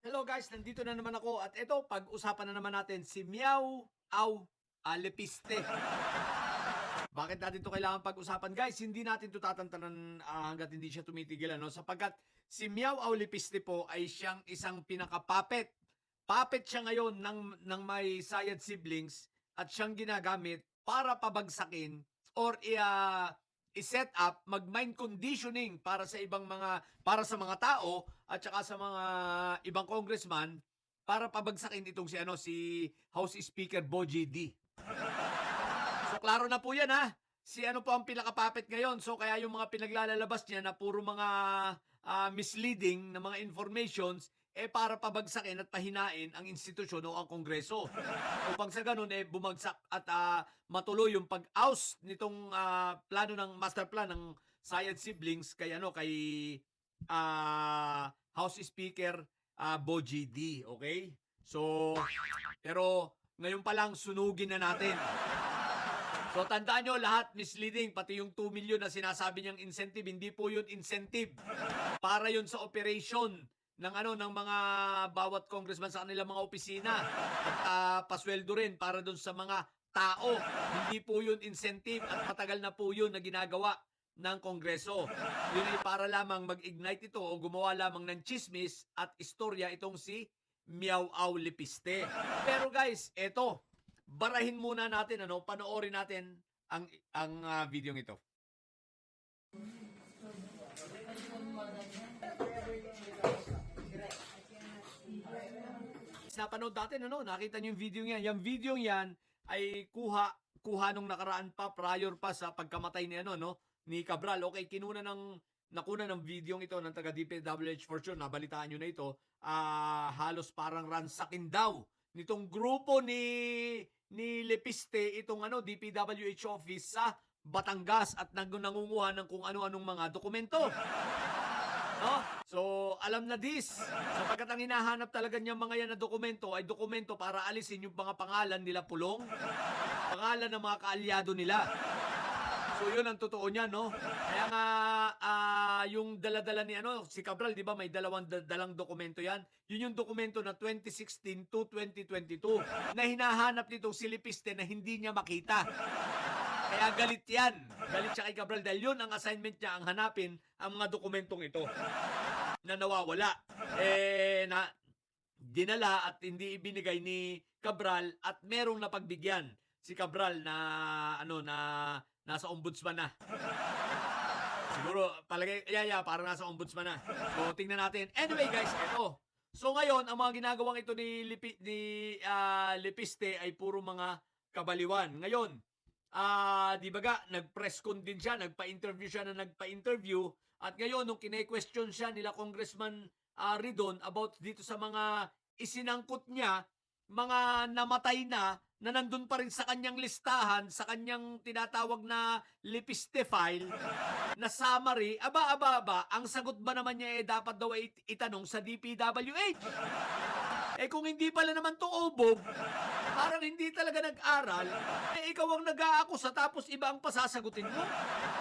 Hello guys, nandito na naman ako at ito, pag-usapan na naman natin si Meow Au Lepiste. Bakit natin ito kailangan pag-usapan guys? Hindi natin ito tatantanan hanggat hindi siya tumitigil. Sapagkat si Meow Au Lepiste po ay siyang isang pinaka-puppet. Puppet siya ngayon ng may Sayad siblings at siyang ginagamit para pabagsakin or i-set up, mag-mind conditioning para sa mga tao at saka sa mga ibang congressman para pabagsakin itong si House Speaker Boji D. So klaro na po 'yan ha. Si ano po ang pinaka-puppet ngayon. So kaya yung mga pinaglalabas niya na puro mga misleading na mga informations para pabagsakin at pahinain ang institusyon o ang Kongreso. Upang sa ganun bumagsak at matuloy yung pag-oust nitong plano ng master plan ng Sayad siblings kay House Speaker Boji D, okay? So pero ngayon pa lang sunugin na natin. So tandaan nyo lahat misleading, pati yung 2 million na sinasabi niyang incentive, hindi po yun incentive. Para yun sa operation ng mga bawat congressman sa kanilang mga opisina at pasweldo rin para doon sa mga tao. Hindi po yun incentive at matagal na po yun na ginagawa ng Kongreso. Yun ay para lamang mag-ignite ito o gumawa lamang ng chismis at istorya itong si Meow Au Lepiste. Pero guys, eto, barahin muna natin, panoorin natin ang video ito. Napanood natin, nakita niyo yung video niyan. Yung video yan ay kuha nung nakaraan pa, prior pa sa pagkamatay ni Cabral. Okay, nakuna ng video ito ng taga DPWH for sure, nabalitaan nyo na ito, halos parang ransakin daw nitong grupo ni Lepiste itong DPWH office sa Batangas at nangunguha ng kung ano-anong mga dokumento. No? So, alam na this. Sapagkat ang hinahanap talaga niya mga yan na dokumento ay dokumento para alisin yung mga pangalan nila Pulong, pangalan ng mga kaalyado nila. So, yun ang totoo niya, no? Kaya nga, yung dala-dala ni si Cabral, di ba, may dalang dokumento yan. Yun yung dokumento na 2016 to 2022 na hinahanap nitong si Lepiste na hindi niya makita. Kaya galit yan. Galit siya kay Cabral dahil yun ang assignment niya, ang hanapin ang mga dokumentong ito na nawawala. Dinala at hindi ibinigay ni Cabral at merong napagbigyan si Cabral na nasa ombudsman na. Siguro, palagay, parang nasa ombudsman na. So, tingnan natin. Anyway, guys, ito. So, ngayon, ang mga ginagawang ito ni Lepiste ay puro mga kabaliwan. Ngayon, di ba nag-press con din siya, nagpa-interview siya na nagpa-interview. At ngayon, nung kine-question siya nila Congressman Ridon about dito sa mga isinangkot niya, mga namatay na nandun pa rin sa kanyang listahan, sa kanyang tinatawag na Lepiste file, na summary, ang sagot ba naman niya dapat daw itanong sa DPWH? Kung hindi pala naman to obob, parang hindi talaga nag-aral, ikaw ang nag-aakusa tapos iba ang pasasagutin mo.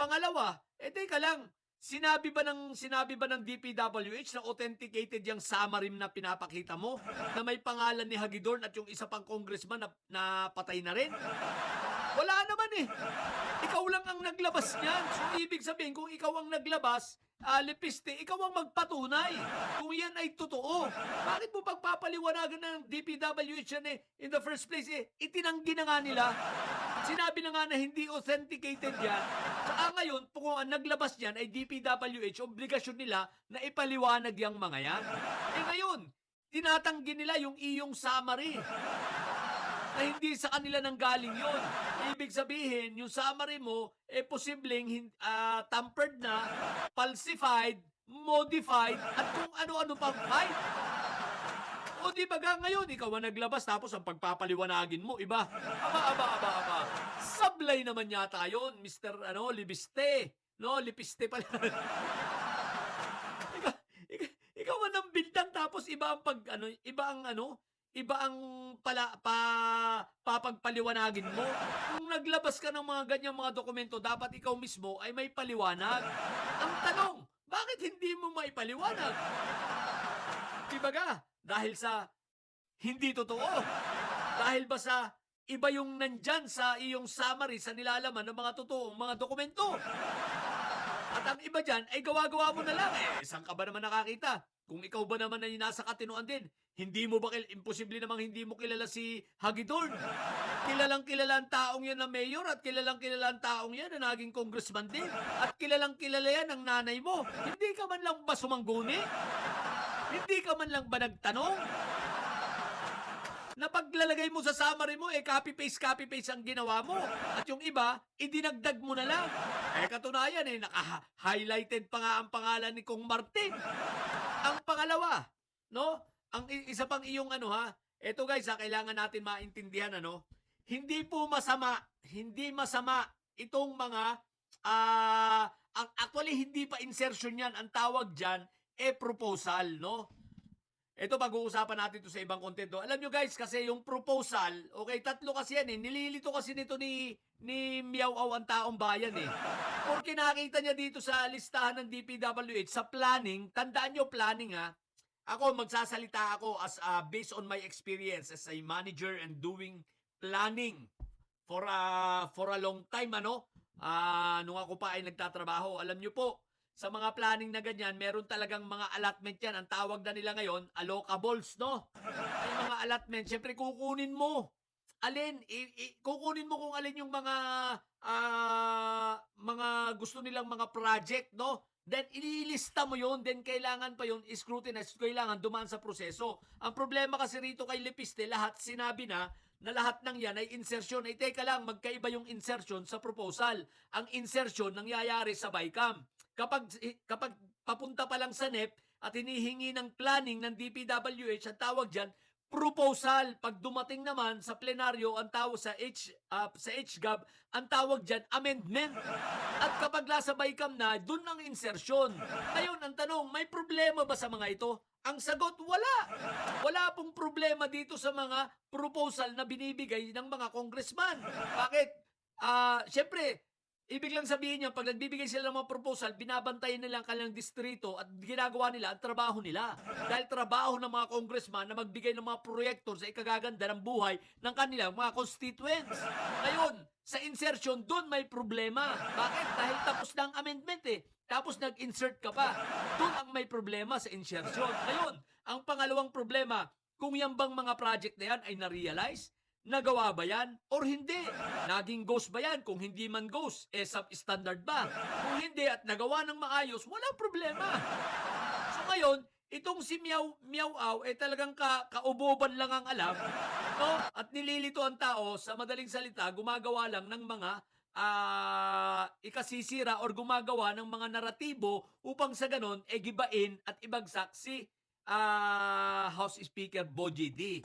Pangalawa, teka lang, sinabi ba ng DPWH na authenticated yung summary na pinapakita mo na may pangalan ni Hagidorn at yung isa pang congressman na patay na rin? Wala naman Ikaw lang ang naglabas niyan. So, ibig sabihin, kung ikaw ang naglabas, Lepiste, ikaw ang magpatunay. Kung yan ay totoo, bakit mo pagpapaliwanagan ng DPWH yan in the first place? Itinanggi na nga nila. Sinabi na nga na hindi authenticated yan. Saka ngayon, kung ang naglabas yan ay DPWH, obligasyon nila na ipaliwanag yung mga yan. Ngayon, tinatanggi nila yung iyong summary na hindi sa kanila nang galing yun. Ibig sabihin, yung summary mo, posibleng tampered na, falsified, modified, at kung ano-ano pang file. O di ba ngayon, ikaw ang naglabas tapos ang pagpapaliwanagin mo, iba. Aba. Sablay naman yata yun, Mr. Lepiste. No, Lepiste pala. ikaw ang bintang tapos iba ang papagpaliwanagin mo. Kung naglabas ka ng mga ganyang mga dokumento, dapat ikaw mismo ay may paliwanag. Ang tanong, bakit hindi mo maipaliwanag? Diba Dahil sa hindi totoo. Dahil ba sa iba yung nandyan sa iyong summary sa nilalaman ng mga totoong mga dokumento. At ang iba dyan ay gawa-gawa mo na lang. Saan ka ba naman nakakita? Kung ikaw ba naman ay nasa katinuan din, hindi mo ba, imposible namang hindi mo kilala si Hagidorn. Kilalang kilala ang taong yan na mayor at kilalang kilala ang taong yan na naging congressman din. At kilalang kilala yan ang nanay mo. Hindi ka man lang ba sumangguni? Hindi ka man lang ba nagtanong? Na paglalagay mo sa summary mo, copy-paste ang ginawa mo. At yung iba, idinagdag mo na lang. Katunayan, naka-highlighted pa nga ang pangalan ni Kong Martin. Ang pangalawa, no? Ang isa pang iyong eto guys, kailangan natin maintindihan, hindi po masama, hindi masama itong mga, actually, hindi pa insertion yan. Ang tawag dyan, proposal, no? Ito, pag-uusapan natin to sa ibang kontento. Alam nyo guys, kasi yung proposal, okay, tatlo kasi yan nililito kasi nito ni Miao ang taong bayan Porque nakita niya dito sa listahan ng DPWH sa planning, tandaan nyo planning ako magsasalita ako as based on my experience as a manager and doing planning for a long time nung ako pa ay nagtatrabaho. Alam nyo po, sa mga planning na ganyan, meron talagang mga allotment yan. Ang tawag na nila ngayon, allocables, no? Ay mga allotment, syempre kukunin mo. Alin? Kukunin mo kung alin yung mga gusto nilang mga project, no? Then, ililista mo yun. Then, kailangan pa yun, scrutinize, kailangan dumaan sa proseso. Ang problema kasi rito kay Lepiste, lahat sinabi na lahat ng yan ay insertion. Teka lang, magkaiba yung insertion sa proposal. Ang insertion nangyayari sa BICAM. Kapag papunta pa lang sa NEP at hinihingi ng planning ng DPWH, ang tawag dyan, proposal. Pag dumating naman sa plenaryo, ang tawag sa HGAB, ang tawag dyan, amendment. At kapag nasa BICAM na, dun ang insertion. Ngayon, ang tanong, may problema ba sa mga ito? Ang sagot, wala. Wala pong problema dito sa mga proposal na binibigay ng mga congressman. Bakit? Siyempre, ibig lang sabihin niya, pag nagbibigay sila ng mga proposal, binabantayan nila ang kanilang distrito at ginagawa nila ang trabaho nila. Dahil trabaho ng mga congressman na magbigay ng mga proyekto sa ikagaganda ng buhay ng kanilang mga constituents. Ngayon, sa insertion, doon may problema. Bakit? Dahil tapos na ang amendment Tapos nag-insert ka pa. Doon ang may problema sa insertion. Ngayon, ang pangalawang problema, kung yan bang mga project na yan ay na-realize, nagawa ba yan or hindi? Naging ghost ba yan? Kung hindi man ghost, substandard ba? Kung hindi at nagawa ng maayos, walang problema. So ngayon, itong si Miao talagang kauboban lang ang alam, no? At nililito ang tao, sa madaling salita, gumagawa lang ng mga ikasisira or gumagawa ng mga naratibo upang sa ganon, gibain at ibagsak si House Speaker Bogie D.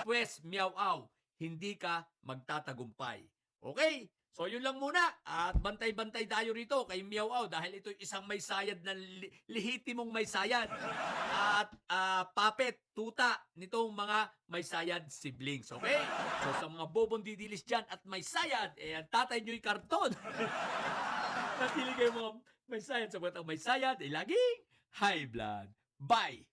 Pues, Miao, hindi ka magtatagumpay. Okay? So, yun lang muna. At bantay-bantay tayo rito kay Miao dahil ito isang may sayad na lihitimong may sayad. At puppet, tuta nitong mga may sayad siblings. Okay? So, sa mga bobong didilis dyan at may sayad, ang tatay nyo'y karton. Napili kayo mga may sayad. Sa mga may sayad, laging high blood. Bye!